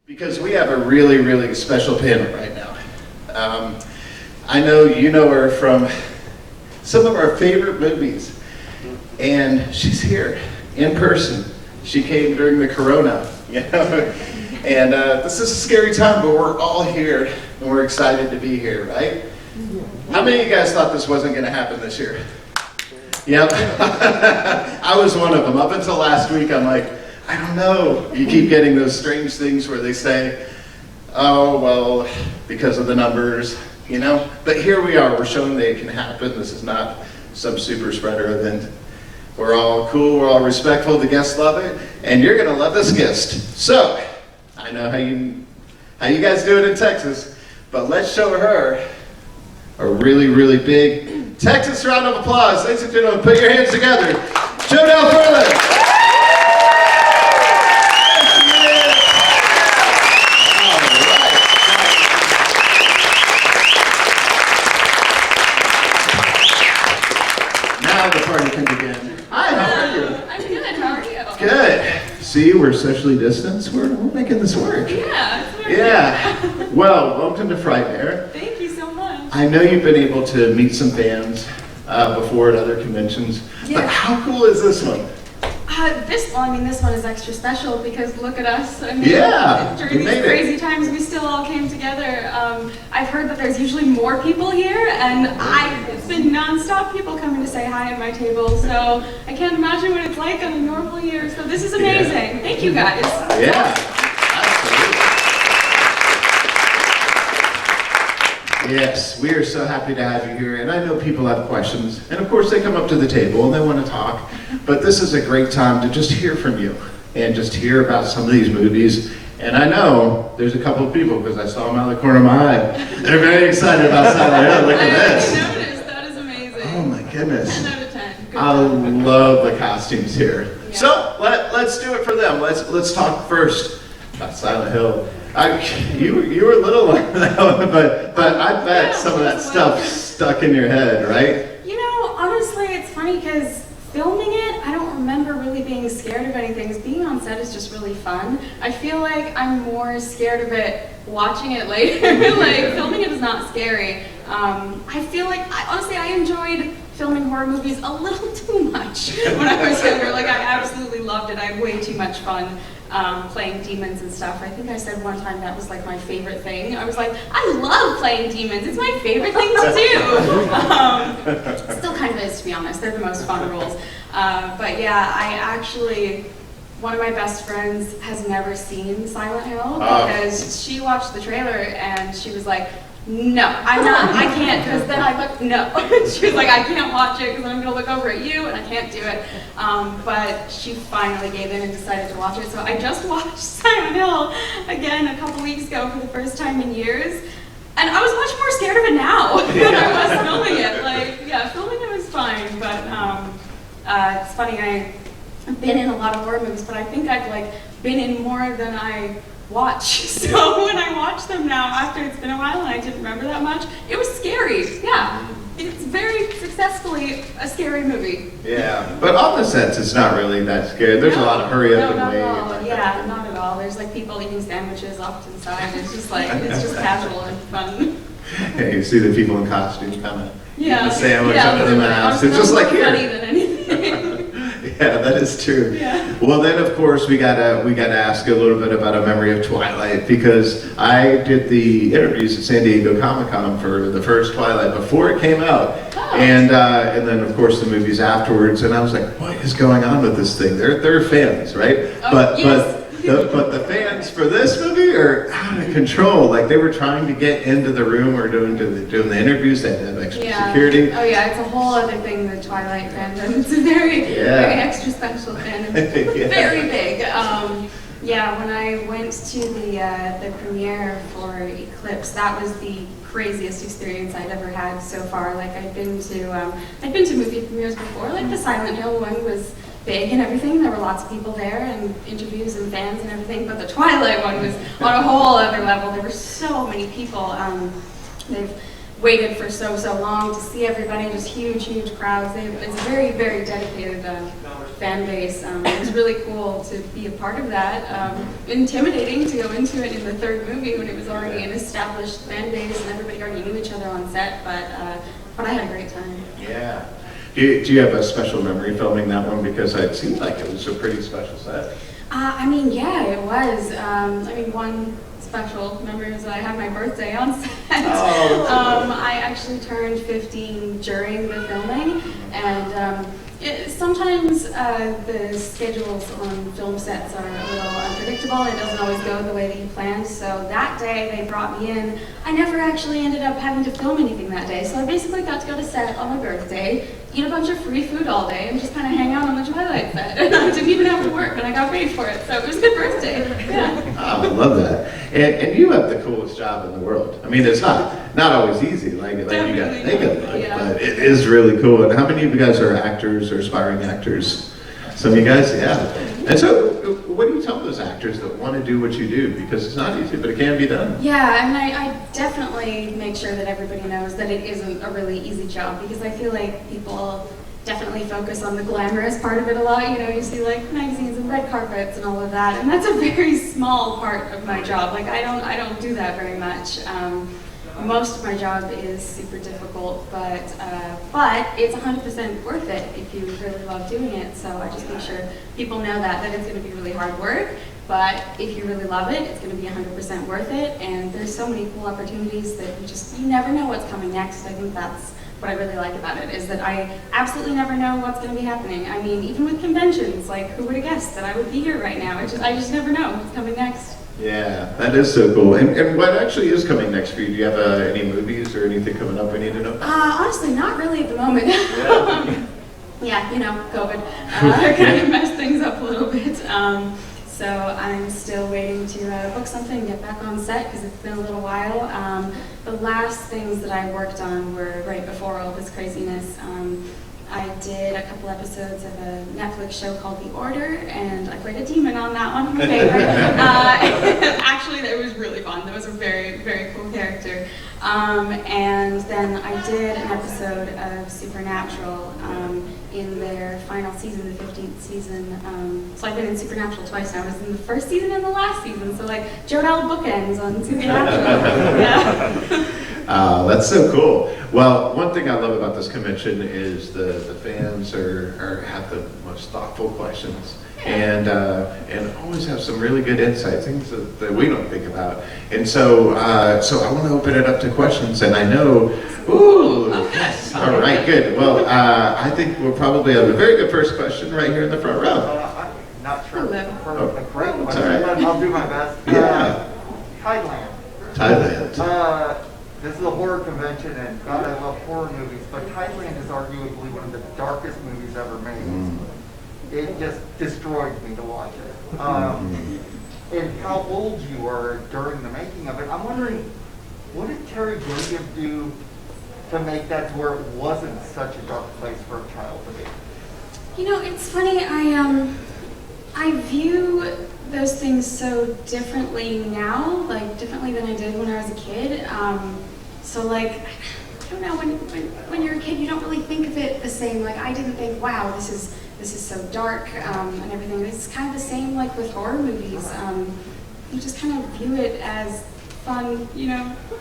Because we have a really, really special panel right now. I know you know her from some of our favorite movies, and she's here in person. She came during the corona, you know? And this is a scary time, but we're all here, and we're excited to be here, right? How many of you guys thought this wasn't going to happen this year? Yep. I was one of them. Up until last week, I'm like, I don't know. You keep getting those strange things where they say, oh, well, because of the numbers, you know? But here we are. We're showing that it can happen. This is not some super spreader event. We're all cool. We're all respectful. The guests love it. And you're going to love this guest. So, I know how you guys do it in Texas, but let's show her a really, really big Texas round of applause. Ladies and gentlemen, put your hands together. Jodelle Ferland. Good. See, we're socially distanced. We're making this work. Yeah, it's working. Yeah. Well, welcome to Frightmare. Thank you so much. I know you've been able to meet some fans before at other conventions, but how cool is this one? This one is extra special because look at us. I mean, during these crazy times, we still all came together. I've heard that there's usually more people here, and it's been nonstop people coming to say hi at my table, so I can't imagine what it's like on a normal year, so this is amazing. Yeah. Thank you guys. Yeah, absolutely. Yes, we are so happy to have you here, and I know people have questions, and of course they come up to the table and they want to talk, but this is a great time to just hear from you and just hear about some of these movies. And I know there's a couple of people, because I saw them out of the corner of my eye, they're very excited about Silent Hill. Look at this. I noticed. That is amazing. Oh my goodness. 10 out of 10. Good I love the costumes here. Yeah. So let's do it for them. Let's talk first about Silent Hill. You were little like that, but I bet some of that stuff stuck in your head, right? You know, honestly, it's funny because filming it, I don't remember really being scared of anything. Being on set is just really fun. I feel like I'm more scared of it watching it later. Like, filming it is not scary. I feel like, honestly, I enjoyed filming horror movies a little too much when I was younger. Like, I absolutely loved it. I had way too much fun playing demons and stuff. I think I said one time that was like my favorite thing. I was like, I love playing demons. It's my favorite thing to do. Still kind of is, to be honest. They're the most fun roles. But yeah, one of my best friends has never seen Silent Hill because she watched the trailer and she was like, no, I can't, because then I look, no. She was like, I can't watch it because I'm going to look over at you and I can't do it. But she finally gave in and decided to watch it. So I just watched Silent Hill again a couple weeks ago for the first time in years. And I was much more scared of it now than I was filming it. Like, yeah, filming it was fine, but it's funny, I've been in a lot of horror movies, but I think I've been in more than I watch. So when I watch them now, after it's been a while and I didn't remember that much, it was scary. Yeah, it's very successfully a scary movie. Yeah, but on the sets, it's not really that scary. There's a lot of hurry up and wait. Yeah, not at all. There's like people eating sandwiches off to the side. It's just like, it's just casual and fun. Yeah, you see the people in costumes kind of eating a sandwich under the mask. It's just like here. Funny than anything. Yeah, that is true. Yeah. Well, then of course we gotta ask a little bit about a memory of Twilight, because I did the interviews at San Diego Comic-Con for the first Twilight before it came out, and then of course the movies afterwards, and I was like, what is going on with this thing? They're fans, right? But the fans for this movie are out of control. Like, they were trying to get into the room or doing the interviews. They had to have extra security. Oh yeah, it's a whole other thing, the Twilight fandom. It's a very extra special fandom. Very big. Yeah, when I went to the premiere for Eclipse, that was the craziest experience I'd ever had so far. Like, I'd been to movie premieres before. Like, the Silent Hill one was big and everything. There were lots of people there and interviews and fans and everything, but the Twilight one was on a whole other level. There were so many people. waited for so long to see everybody, just huge crowds. It's a very, very dedicated fan base. It was really cool to be a part of that. Intimidating to go into it in the third movie when it was already an established fan base and everybody already knew each other on set, but I had a great time. Yeah. Do you have a special memory filming that one? Because it seemed like it was a pretty special set. I mean, yeah, it was. One special memory was that I had my birthday on set. I actually turned 15 during the filming, and sometimes the schedules on film sets are a little unpredictable, and it doesn't always go the way that you planned. So that day they brought me in. I never actually ended up having to film anything that day, so I basically got to go to set on my birthday, eat a bunch of free food all day, and just kind of hang out on the Twilight set. And I didn't even have to work, and I got paid for it, so it was a good birthday. Yeah. Oh, I love that. And you have the coolest job in the world. I mean, it's not always easy, like you got to think of it, yeah. but it is really cool. And how many of you guys are actors or aspiring actors? Some of you guys, yeah. And so, what do you tell those actors that want to do what you do? Because it's not easy, but it can be done. Yeah, I mean, I definitely make sure that everybody knows that it isn't a really easy job, because I feel like people definitely focus on the glamorous part of it a lot. You know, you see like magazines and red carpets and all of that, and that's a very small part of my job. Like I don't do that very much. Most of my job is super difficult, but it's 100% worth it if you really love doing it. So I just make sure people know that it's going to be really hard work, but if you really love it, it's going to be 100% worth it. And there's so many cool opportunities that you never know what's coming next. I think that's what I really like about it, is that I absolutely never know what's going to be happening. I mean, even with conventions, like who would have guessed that I would be here right now? I just never know what's coming next. Yeah, that is so cool. And what actually is coming next for you? Do you have any movies or anything coming up we need to know? Honestly, not really at the moment. Yeah, COVID kind of messed things up a little bit. So I'm still waiting to book something and get back on set, because it's been a little while. The last things that I worked on were right before all this craziness. I did a couple episodes of a Netflix show called The Order, and I played a demon on that one, my favorite. Actually, it was really fun. That was a very, very cool character. And then I did an episode of Supernatural in their final season, the 15th season. So I've been in Supernatural twice now. I was in the first season and the last season, so like Jodelle bookends on Supernatural. Yeah. That's so cool. Well, one thing I love about this convention is the fans have the most thoughtful questions, and always have some really good insights, things that we don't think about. And so I want to open it up to questions, and I know, ooh, yes, all right, good. Well, I think we'll probably have a very good first question right here in the front row. I'm not sure for a great It's question, all right. but I'll do my best. Yeah. Thailand. This is a horror convention, and God, I love horror movies, but Thailand is arguably one of the darkest movies ever made. It just destroyed me to watch it. And how old you were during the making of it. I'm wondering, what did Terry Gilliam do to make that to where it wasn't such a dark place for a child to be? You know, it's funny, I view those things so differently now, like differently than I did when I was a kid. So like, I don't know, when you're a kid, you don't really think of it the same. Like I didn't think, wow, this is so dark and everything. It's kind of the same like with horror movies. You just kind of view it as fun,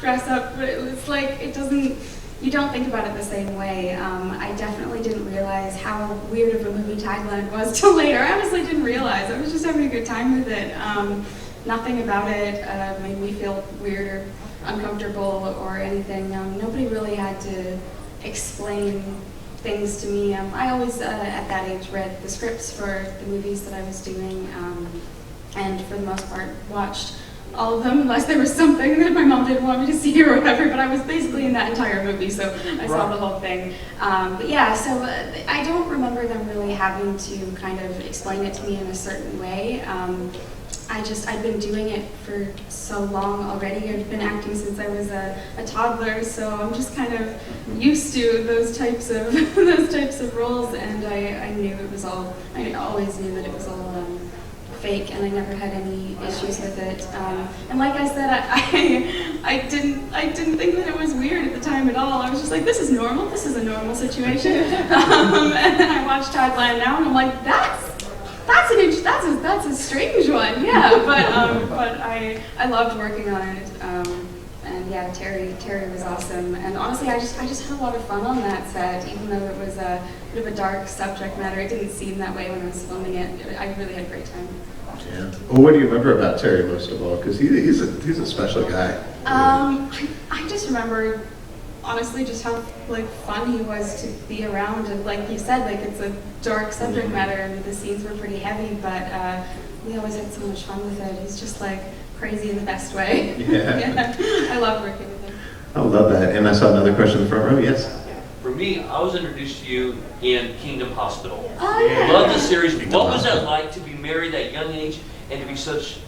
dress up, but it's like, you don't think about it the same way. I definitely didn't realize how weird of a movie Thailand was till later. I honestly didn't realize. I was just having a good time with it. Nothing about it made me feel weird or uncomfortable or anything. Nobody really had to explain things to me. I always, at that age, read the scripts for the movies that I was doing, and for the most part, watched all of them, unless there was something that my mom didn't want me to see or whatever, but I was basically in that entire movie, so I saw the whole thing. But yeah, so I don't remember them really having to kind of explain it to me in a certain way. I'd been doing it for so long already. I've been acting since I was a toddler, so I'm just kind of used to those types of roles, and I knew it was all, I always knew that it was all fake, and I never had any issues with it. And like I said, I didn't think that it was weird at the time at all. I was just like, this is normal. This is a normal situation. And then I watched Twilight now, and I'm like, that's a strange one, yeah. But I loved working on it. And yeah, Terry was awesome. And honestly, I just had a lot of fun on that set, even though it was a bit of a dark subject matter. It didn't seem that way when I was filming it. I really had a great time. Yeah. Well, what do you remember about Terry most of all? Because he's a special guy. I just remember, honestly, just how like fun he was to be around, and like you said, like it's a dark subject matter, and the scenes were pretty heavy, but we always had so much fun with it. He's just like crazy in the best way. Yeah. Yeah. I loved working with him. I love that. And I saw another question in the front row. Yes. For me, I was introduced to you in Kingdom Hospital. Oh, yeah. Love the series. What was that like to be married at a young age and to be such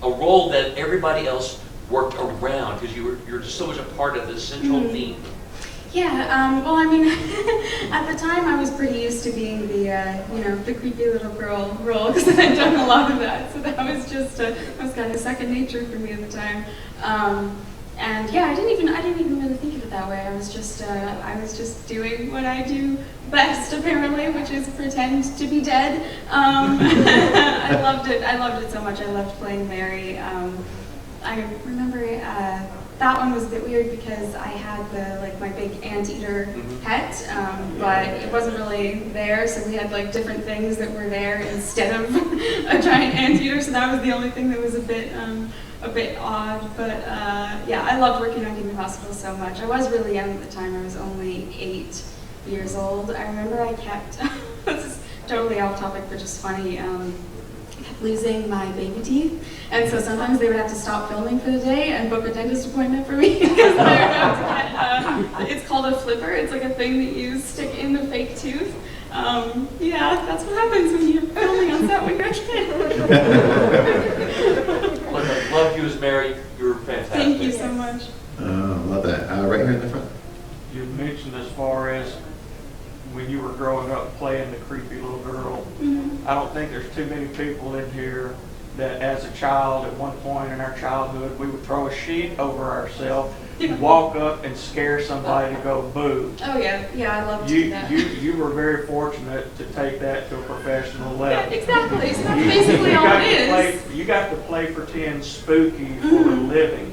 a role that everybody else worked around, because you're just so much a part of the central theme? Yeah, well, I mean, at the time I was pretty used to being the, the creepy little girl role, because I had done a lot of that, so that was just, that was kind of second nature for me at the time. And yeah, I didn't even really think of it that way. I was just doing what I do best, apparently, which is pretend to be dead. I loved it so much. I loved playing Mary. I remember that one was a bit weird because I had my big anteater pet, but it wasn't really there, so we had like different things that were there instead of a giant anteater. So that was the only thing that was a bit odd. But yeah, I loved working on Kingdom Hospital so much. I was really young at the time. I was only 8 years old. I remember I kept this is totally off topic, but just funny. Losing my baby teeth, and so sometimes they would have to stop filming for the day and book a dentist appointment for me because they would have to get, it's called a flipper. It's like a thing that you stick in the fake tooth. Yeah, that's what happens when you're filming on set when you're a kid. Look, I love you as Mary. You were fantastic. Thank you so much. Love that. Right here in the front. You mentioned as far as when you were growing up playing the creepy little girl. I don't think there's too many people in here that as a child, at one point in our childhood, we would throw a sheet over ourselves, walk up and scare somebody to go boo. Oh yeah, I love to do that. You were very fortunate to take that to a professional level. Yeah, exactly. So that's basically all it is. You got to play pretend spooky for a living.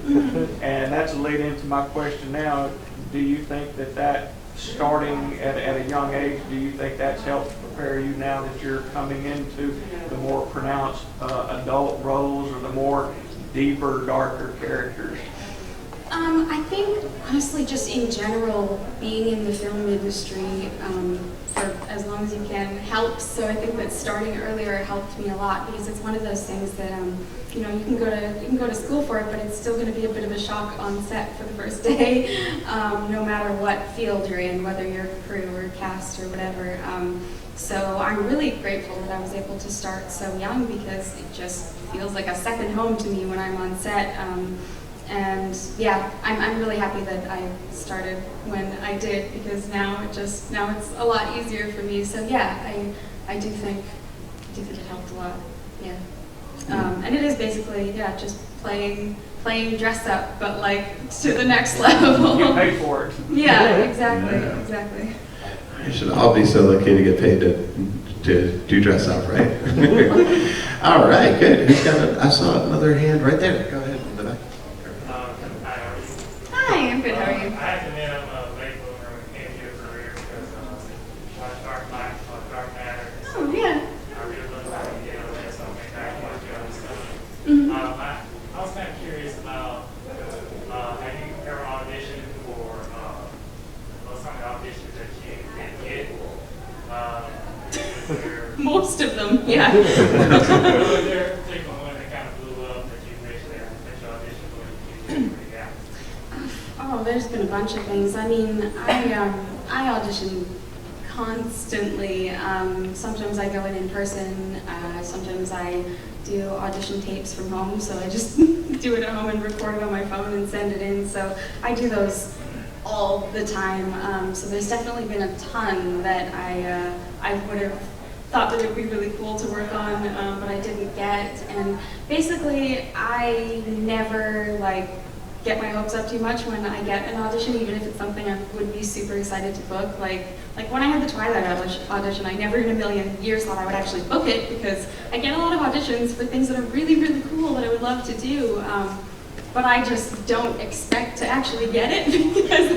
And that's a lead into my question now. Do you think that starting at a young age, do you think that's helped prepare you now that you're coming into the more pronounced adult roles or the more deeper, darker characters? I think, honestly, just in general, being in the film industry for as long as you can helps. So I think that starting earlier helped me a lot because it's one of those things that you can go to school for it, but it's still going to be a bit of a shock on set for the first day, no matter what field you're in, whether you're crew or cast or whatever. So I'm really grateful that I was able to start so young because it just feels like a second home to me when I'm on set. And yeah, I'm really happy that I started when I did because now it's a lot easier for me. So yeah, I do think it helped a lot. Yeah, and it is basically just playing dress up, but like to the next level. You pay for it. Yeah, exactly. You should all be so lucky to get paid to do dress up, right? All right, good. Who's got I saw another hand right there. Go ahead in the back. Hi, I'm good. How are you? I have to admit I'm a late bloomer when it came to your career because I watched Frightmare. Oh yeah. I really looked like to get over there, so I'm back watching all this stuff. I was kind of curious about have you ever auditioned for some of the auditions that you didn't get? Most of them, yeah. Was there a particular one that kind of blew up that you wish that you auditioned for and you didn't get? Oh, there's been a bunch of things. I mean, I audition constantly. Sometimes I go in person. Sometimes I do audition tapes from home. So I just do it at home and record it on my phone and send it in. So I do those all the time. So there's definitely been a ton that I would have thought that it would be really cool to work on, but I didn't get. And basically, I never like get my hopes up too much when I get an audition, even if it's something I would be super excited to book. Like when I had the Twilight audition, I never in a million years thought I would actually book it, because I get a lot of auditions for things that are really, really cool that I would love to do. But I just don't expect to actually get it, because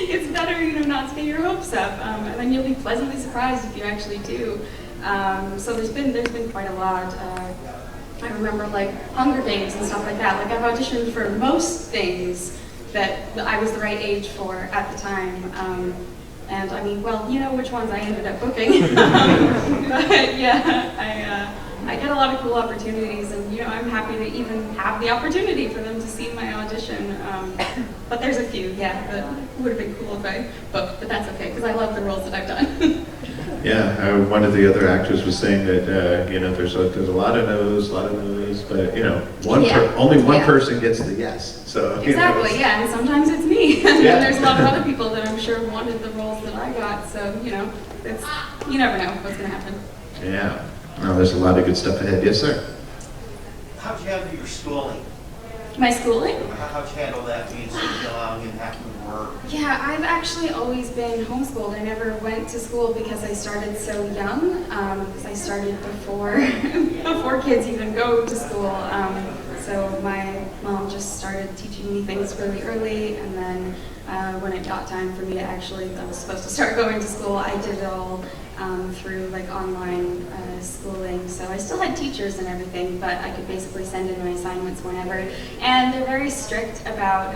it's better, you know, not to get your hopes up, and then you'll be pleasantly surprised if you actually do. So there's been quite a lot. I remember like Hunger Games and stuff like that. Like I've auditioned for most things that I was the right age for at the time. And I mean, well, you know which ones I ended up booking. But yeah, I get a lot of cool opportunities, and you know, I'm happy to even have the opportunity for them to see my audition. But there's a few, yeah, that would have been cool if I booked, but that's okay, because I love the roles that I've done. Yeah, one of the other actors was saying that you know, there's a lot of no's, but you know, only one person gets the yes. So exactly, you know, yeah, and sometimes it's me. And yeah. then there's a lot of other people that I'm sure wanted the roles that I got. So you know, you never know what's going to happen. Yeah, no, there's a lot of good stuff ahead. Yes, sir. How'd you handle your schooling? My schooling? How'd you handle that being so young and having to work? Yeah, I've actually always been homeschooled. I never went to school because I started so young. Because I started before kids even go to school. So my mom just started teaching me things really early, and then when it got time for me to actually, I was supposed to start going to school, I did it all through like online schooling. So I still had teachers and everything, but I could basically send in my assignments whenever. And they're very strict about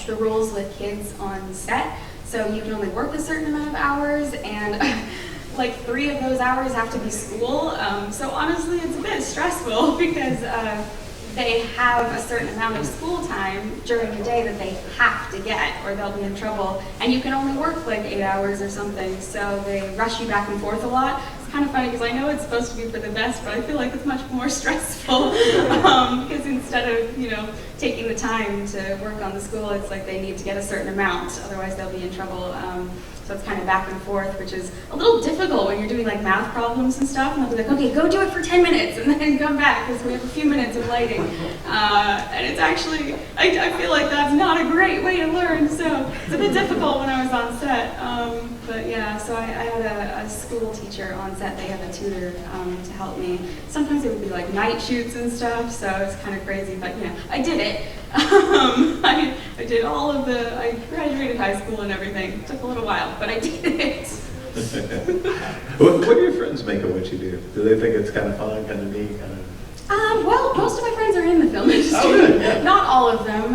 the rules with kids on set. So you can only work a certain amount of hours, and like 3 of those hours have to be school. So honestly, it's a bit stressful because they have a certain amount of school time during the day that they have to get, or they'll be in trouble. And you can only work like 8 hours or something, so they rush you back and forth a lot. It's kind of funny because I know it's supposed to be for the best, but I feel like it's much more stressful because instead of, you know, taking the time to work on the school, it's like they need to get a certain amount, otherwise they'll be in trouble. So it's kind of back and forth, which is a little difficult when you're doing like math problems and stuff. And they'll be like, okay, go do it for 10 minutes and then come back because we have a few minutes of lighting. And it's actually, I feel like that's not a great way to learn. So it's a bit difficult when I was on set. But yeah, so I had a school teacher on set. They had a tutor to help me. Sometimes it would be like night shoots and stuff. So it's kind of crazy, but you know, I did it. I did all of I graduated high school and everything. It took a little while, but I did it. What do your friends make of what you do? Do they think it's kind of fun, kind of neat, kind of? Well, most of my friends are in the film industry. Oh, good, yeah. Not all of them,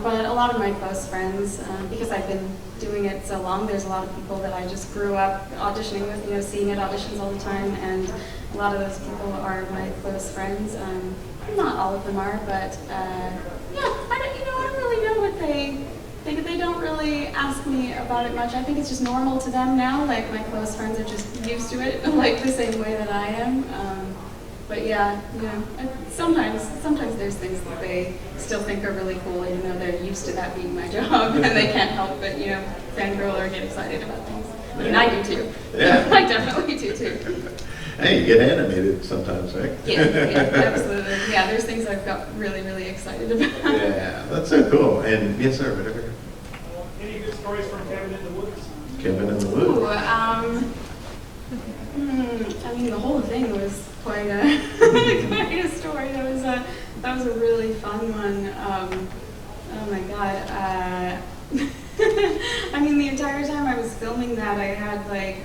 but a lot of my close friends, because I've been doing it so long, there's a lot of people that I just grew up auditioning with, you know, seeing at auditions all the time, and a lot of those people are my close friends. Not all of them are, but yeah, I don't really know what they think. They don't really ask me about it much. I think it's just normal to them now. Like my close friends are just used to it, like the same way that I am. But yeah, you know, sometimes there's things that they still think are really cool, even though they're used to that being my job, and they can't help but, you know, fangirl or get excited about things. I mean, I do too. Yeah. I definitely do too. Hey, you get animated sometimes, right? Yeah, absolutely. Yeah, there's things I've got really, really excited about. Yeah, that's so cool. And yes, sir, whatever. Any good stories from Cabin in the Woods? Cabin in the Ooh, Woods. I mean, the whole thing was quite a quite a story. That was a really fun one. Oh my god. I mean, the entire time I was filming that, I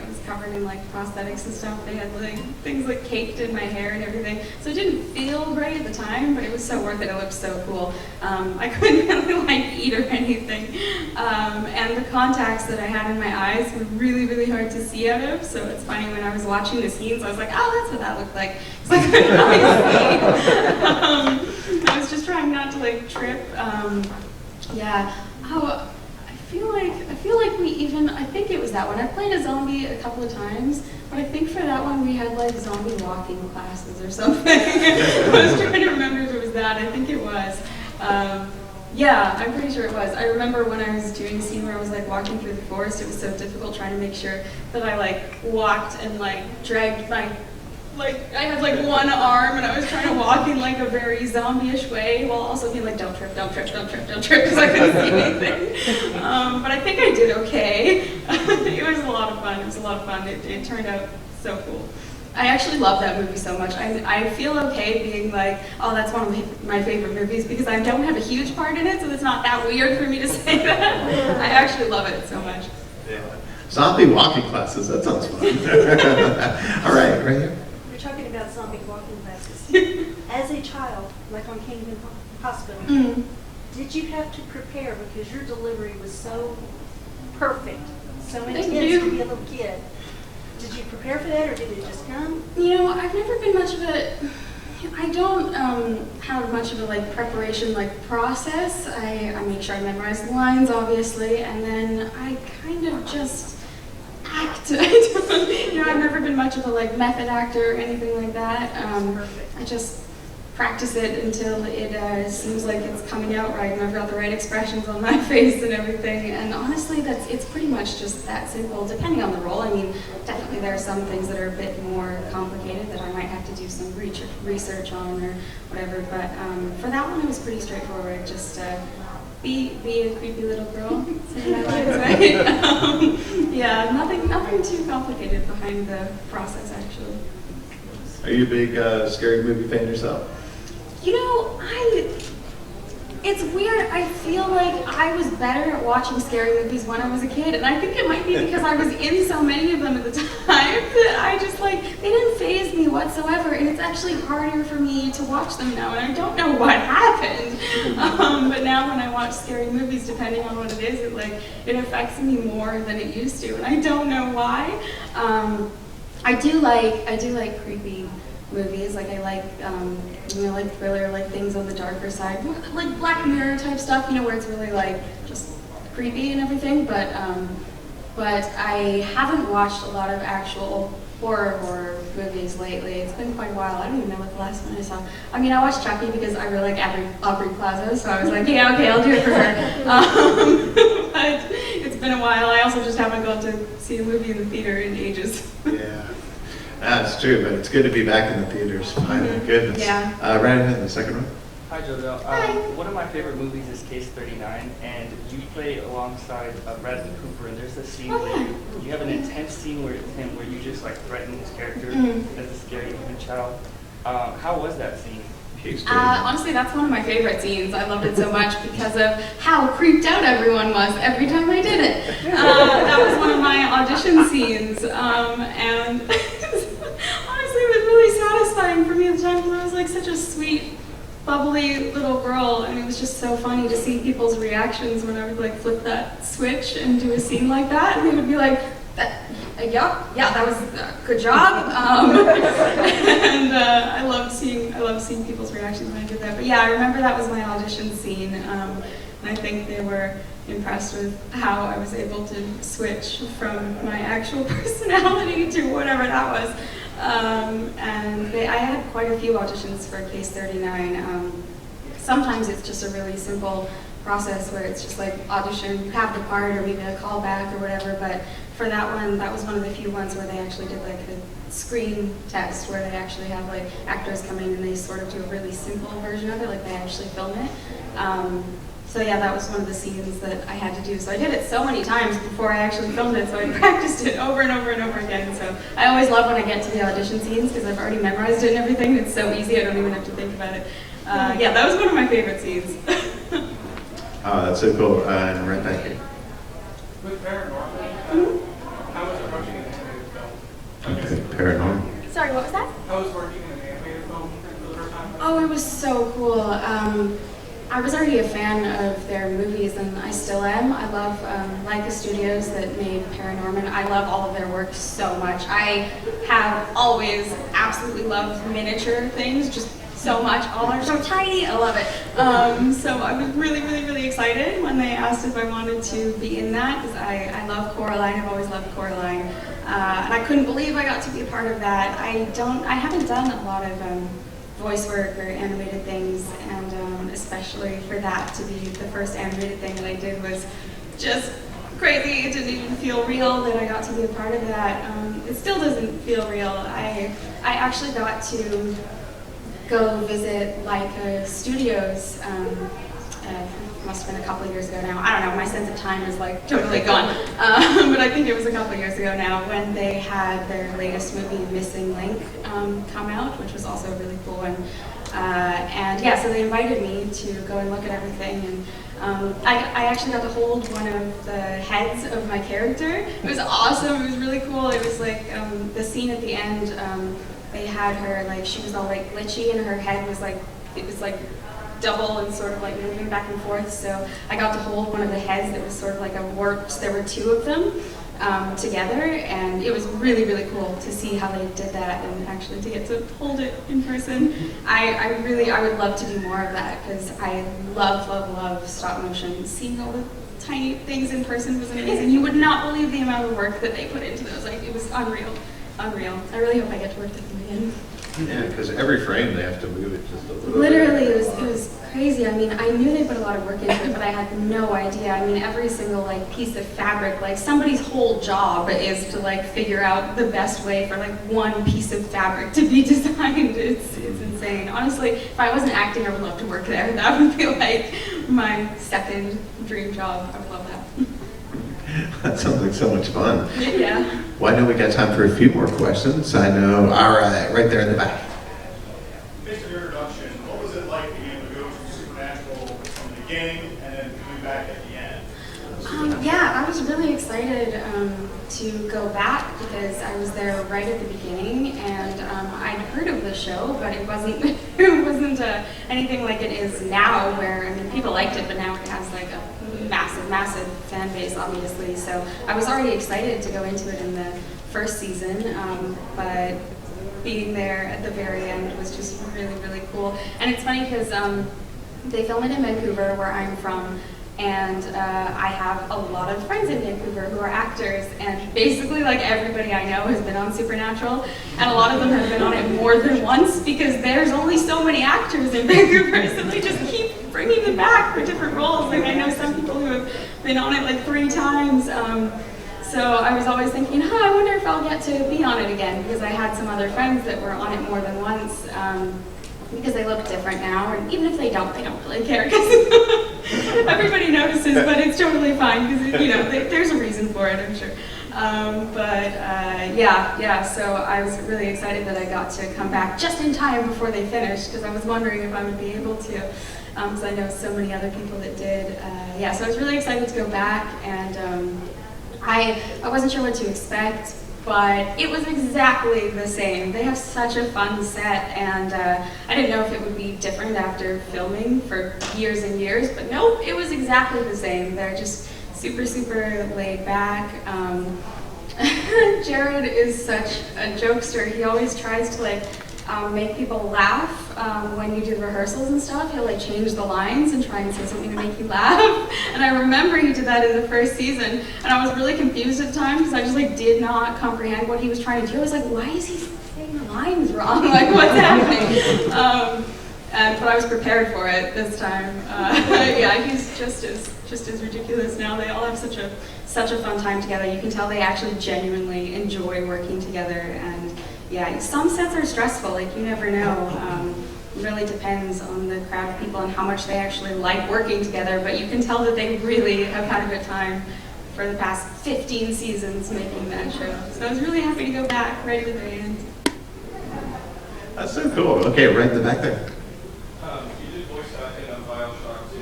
was covered in like prosthetics and stuff. They had like things like caked in my hair and everything. So it didn't feel great at the time, but it was so worth it. It looked so cool. I couldn't really like eat or anything. And the contacts that I had in my eyes were really, really hard to see out of. So it's funny, when I was watching the scenes, I was like, oh, that's what that looked like. So I couldn't really see. I was just trying not to like trip. Yeah. Oh, I feel like we even, I think it was that one. I played a zombie a couple of times, but I think for that one we had like zombie walking classes or something. I was trying to remember if it was that. I think it was. Yeah, I'm pretty sure it was. I remember when I was doing a scene where I was like walking through the forest, it was so difficult trying to make sure that I like walked and like dragged my, like I had like one arm and I was trying to walk in like a very zombie-ish way while also being like, don't trip, don't trip, don't trip, don't trip, because I couldn't see anything. But I think I did okay. It was a lot of fun. It was a lot of fun. It turned out so cool. I actually love that movie so much. I feel okay being like, oh, that's one of my favorite movies because I don't have a huge part in it, so it's not that weird for me to say that. I actually love it so much. Yeah. Zombie walking classes, that sounds fun. All right, right here. You're talking about zombie walking classes. As a child, like on Kingman Hospital, did you have to prepare because your delivery was so perfect, so intense to be a little kid? Did you prepare for that, or did it just come? You know, I've never been much of a, I don't have much of a like preparation like process. I make sure I memorize the lines, obviously, and then I kind of just act. I've never been much of a like method actor or anything like that. I just practice it until it seems like it's coming out right and I've got the right expressions on my face and everything. And honestly, it's pretty much just that simple, depending on the role. I mean, definitely there are some things that are a bit more complicated that I might have to do some research on or whatever. But for that one, it was pretty straightforward. Just be a creepy little girl. Say my lines right. Yeah, nothing too complicated behind the process, actually. Are you a big scary movie fan yourself? You know, it's weird. I feel like I was better at watching scary movies when I was a kid, and I think it might be because I was in so many of them at the time that I just like, they didn't faze me whatsoever, and it's actually harder for me to watch them now, and I don't know what happened. But now when I watch scary movies, depending on what it is, it affects me more than it used to, and I don't know why. I do like creepy movies. Like I like, like thriller, like things on the darker side, like Black Mirror type stuff. Where it's really like just creepy and everything. But I haven't watched a lot of actual horror movies lately. It's been quite a while. I don't even know what the last one I saw. I mean, I watched Chucky because I really like Aubrey Plaza, so I was like, yeah, okay, I'll do it for her. But it's been a while. I also just haven't gone to see a movie in the theater in ages. Yeah. That's true, but it's good to be back in the theaters. My goodness. Yeah. Right ahead in the second row. Hi, Jodelle. Hi. One of my favorite movies is Case 39, and you play alongside Bradley Cooper, and there's a scene where you have an intense scene where you just like threaten his character as a scary infant child. How was that scene? Honestly, that's one of my favorite scenes. I loved it so much because of how creeped out everyone was every time I did it. That was one of my audition scenes, and honestly, it was really satisfying for me at the time because I was like such a sweet, bubbly little girl, and it was just so funny to see people's reactions when I would like flip that switch and do a scene like that, and they would be like, yeah, that was good job. And I loved seeing people's reactions when I did that. But yeah, I remember that was my audition scene, and I think they were impressed with how I was able to switch from my actual personality to whatever that was. And I had quite a few auditions for Case 39. Sometimes it's just a really simple process where it's just like audition, you have the part or maybe a callback or whatever, but for that one, that was one of the few ones where they actually did like a screen test where they actually have like actors come in and they sort of do a really simple version of it, like they actually film it. So yeah, that was one of the scenes that I had to do. So I did it so many times before I actually filmed it, so I practiced it over and over and over again. So I always love when I get to the audition scenes because I've already memorized it and everything. It's so easy, I don't even have to think about it. Yeah, that was one of my favorite scenes. Oh, that's so cool. And right back here. With paranormal, how was approaching an animated film? Okay, paranormal. Sorry, what was that? How was working in an animated film for the first time? Oh, it was so cool. I was already a fan of their movies, and I still am. I love Leica Studios that made Paranorman. I love all of their work so much. I have always absolutely loved miniature things, just so much. All are so tiny. I love it. So I was really, really, really excited when they asked if I wanted to be in that, because I love Coraline. I've always loved Coraline. And I couldn't believe I got to be a part of that. I haven't done a lot of voice work or animated things, and especially for that to be the first animated thing that I did was just crazy. It didn't even feel real that I got to be a part of that. It still doesn't feel real. I actually got to go visit Leica Studios. Must have been a couple of years ago now. I don't know, my sense of time is like totally gone. But I think it was a couple of years ago now when they had their latest movie, Missing Link, come out, which was also really cool. And yeah, so they invited me to go and look at everything. And I actually got to hold one of the heads of my character. It was awesome, it was really cool. It was like the scene at the end, they had her, like, she was all like glitchy and her head was like, it was like double and sort of like moving back and forth. So I got to hold one of the heads that was sort of like a warped, there were two of them together, and it was really, really cool to see how they did that and actually to get to hold it in person. I would love to do more of that because I love stop motion. Seeing all the tiny things in person was amazing. You would not believe the amount of work that they put into those. Like, it was unreal. I really hope I get to work with them again. Yeah, because every frame they have to move it just a little Literally, bit. it was crazy. I mean, I knew they put a lot of work into it, but I had no idea. I mean, every single like piece of fabric, like somebody's whole job is to like figure out the best way for like one piece of fabric to be designed. It's insane. Honestly, if I wasn't acting, I would love to work there. That would be like my second dream job. I would love that. That sounds like so much fun. Yeah. Well, I know we got time for a few more questions. I know, all right, right there in the back. Based on your introduction, what was it like being able to go from Supernatural from the beginning and then coming back at the end? Yeah, I was really excited to go back because I was there right at the beginning, and I'd heard of the show, but it wasn't anything like it is now, where, I mean, people liked it, but now it has like a massive fan base, obviously. So I was already excited to go into it in the first season, but being there at the very end was just really, really cool. And it's funny because they film it in Vancouver, where I'm from, and I have a lot of friends in Vancouver who are actors, and basically like everybody I know has been on Supernatural, and a lot of them have been on it more than once because there's only so many actors in Vancouver, so they just keep bringing them back for different roles. Like, I know some people who have been on it like 3 times. So I was always thinking, I wonder if I'll get to be on it again, because I had some other friends that were on it more than once, because they look different now, and even if they don't really care, because everybody notices, but it's totally fine, because, you know, there's a reason for it, I'm sure. Yeah, so I was really excited that I got to come back just in time before they finished, because I was wondering if I would be able to, because I know so many other people that did. Yeah, so I was really excited to go back, and I wasn't sure what to expect, but it was exactly the same. They have such a fun set, and I didn't know if it would be different after filming for years and years, but nope, it was exactly the same. They're just super laid back. Jared is such a jokester. He always tries to like make people laugh when you do the rehearsals and stuff. He'll like change the lines and try and say something to make you laugh. And I remember he did that in the first season, and I was really confused at times because I just like did not comprehend what he was trying to do. I was like, why is he saying the lines wrong? Like, what's happening? But I was prepared for it this time. Yeah, he's just as ridiculous now. They all have such a fun time together. You can tell they actually genuinely enjoy working together. And yeah, some sets are stressful. Like, you never know. It really depends on the crowd of people and how much they actually like working together. But you can tell that they really have had a good time for the past 15 seasons making that show. So I was really happy to go back right at the very end. That's so cool. Okay, right in the back there. You did voice acting on Bioshock 2.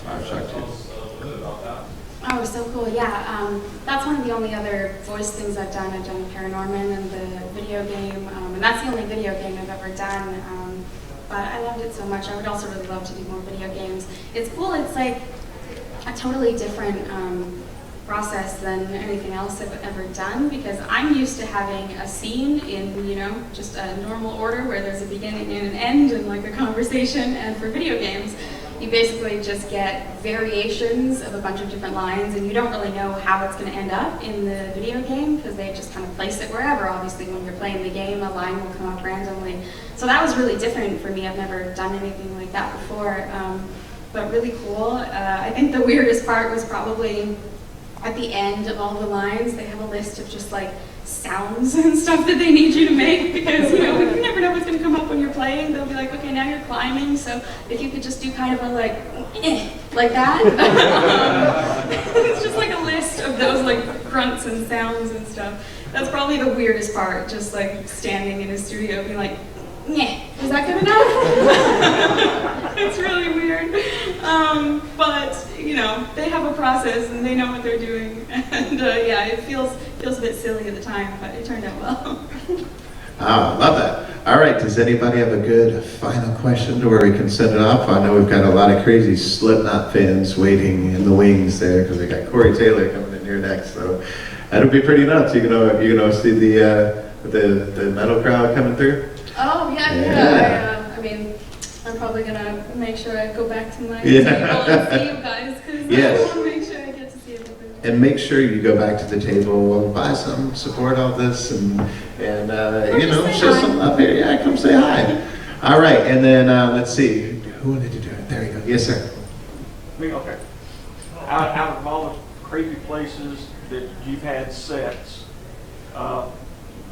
Bioshock 2. Tell us a little bit about that. Oh, so cool, yeah. That's one of the only other voice things I've done. I've done Paranorman and the video game, and that's the only video game I've ever done. But I loved it so much. I would also really love to do more video games. It's cool, it's like a totally different process than anything else I've ever done, because I'm used to having a scene in, you know, just a normal order where there's a beginning and an end and like a conversation. And for video games, you basically just get variations of a bunch of different lines, and you don't really know how it's going to end up in the video game because they just kind of place it wherever. Obviously, when you're playing the game, a line will come up randomly. So that was really different for me. I've never done anything like that before, but really cool. I think the weirdest part was probably at the end of all the lines, they have a list of just like sounds and stuff that they need you to make because, you know, you never know what's going to come up when you're playing. They'll be like, okay, now you're climbing, so if you could just do kind of a like that. It's just like a list of those like grunts and sounds and stuff. That's probably the weirdest part, just like standing in a studio being like, is that good enough? It's really weird. But, you know, they have a process and they know what they're doing. And yeah, it feels a bit silly at the time, but it turned out well. Love that. All right, does anybody have a good final question to where we can send it off? I know we've got a lot of crazy Slipknot fans waiting in the wings there because we got Corey Taylor coming in here next, so that'll be pretty nuts. You gonna see the metal crowd coming through? Oh, yeah. I mean, I'm probably going to make sure I go back to my table and see you guys, because I want to make sure I get to see everything. And make sure you go back to the table, buy some, support all this, and you know, show some love here. Yeah, come say hi. All right, and then let's see. Who wanted to do it? There you go. Yes, sir. Me, okay. Out of all the crazy places that you've had sets,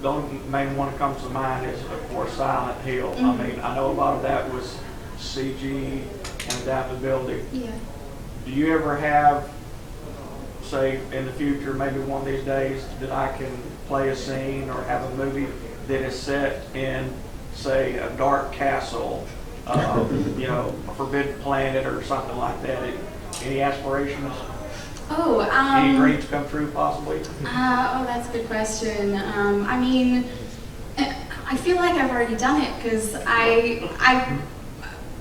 the only main one that comes to mind is, of course, Silent Hill. I mean, I know a lot of that was CG and adaptability. Yeah. Do you ever have, say, in the future, maybe one of these days, that I can play a scene or have a movie that is set in, say, a dark castle, you know, a forbidden planet or something like that? Any aspirations? Oh, Any dreams come true, possibly? Oh, that's a good question. I mean, I feel like I've already done it because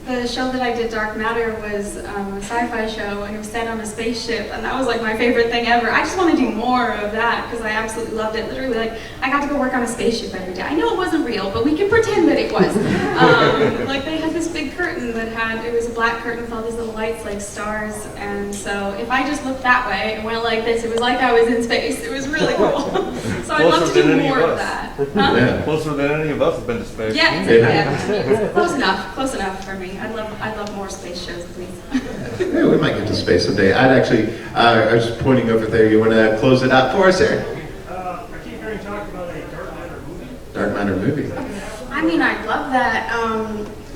the show that I did, Dark Matter, was a sci-fi show, and it was set on a spaceship, and that was like my favorite thing ever. I just want to do more of that because I absolutely loved it. Literally, like, I got to go work on a spaceship every day. I know it wasn't real, but we can pretend that it was. Like, they had this big curtain that it was a black curtain with all these little lights like stars, and so if I just looked that way and went like this, it was like I was in space. It was really cool. So I'd love to do more of that. Huh? Yeah. Closer than any of us have been to space. Yeah. Close enough for me. I'd love more space shows, please. Yeah, we might get to space someday. I was pointing over there. You want to close it out for us, Eric? I keep hearing talk about a Dark Matter movie. Dark Matter movie. I mean, I'd love that.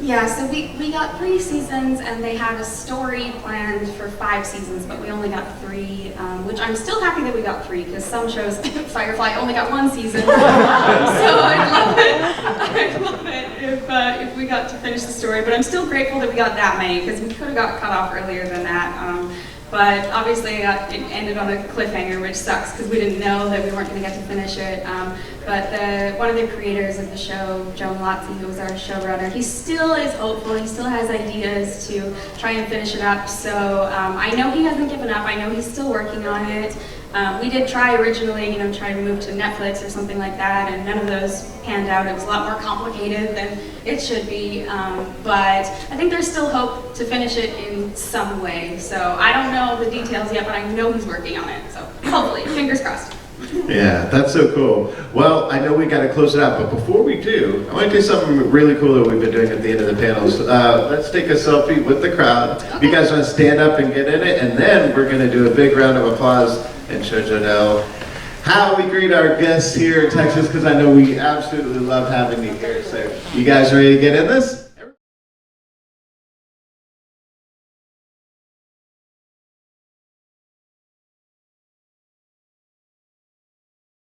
Yeah, so we got 3 seasons, and they had a story planned for 5 seasons, but we only got 3, which I'm still happy that we got 3, because some shows, Firefly, only got 1 season. So I'd love it if we got to finish the story, but I'm still grateful that we got that many, because we could have got cut off earlier than that. But obviously it ended on a cliffhanger, which sucks because we didn't know that we weren't going to get to finish it. But one of the creators of the show, Joelle, who was our showrunner, he still is hopeful. He still has ideas to try and finish it up. So I know he hasn't given up. I know he's still working on it. We did try originally, try to move to Netflix or something like that, and none of those panned out. It was a lot more complicated than it should be, but I think there's still hope to finish it in some way. So I don't know the details yet, but I know he's working on it. So hopefully, fingers crossed. Yeah, that's so cool. Well, I know we got to close it out, but before we do, I want to do something really cool that we've been doing at the end of the panels. Let's take a selfie with the crowd. Okay. You guys want to stand up and get in it, and then we're going to do a big round of applause and show Jodelle how we greet our guests here in Texas, because I know we absolutely love having you here. So you guys ready to get in this?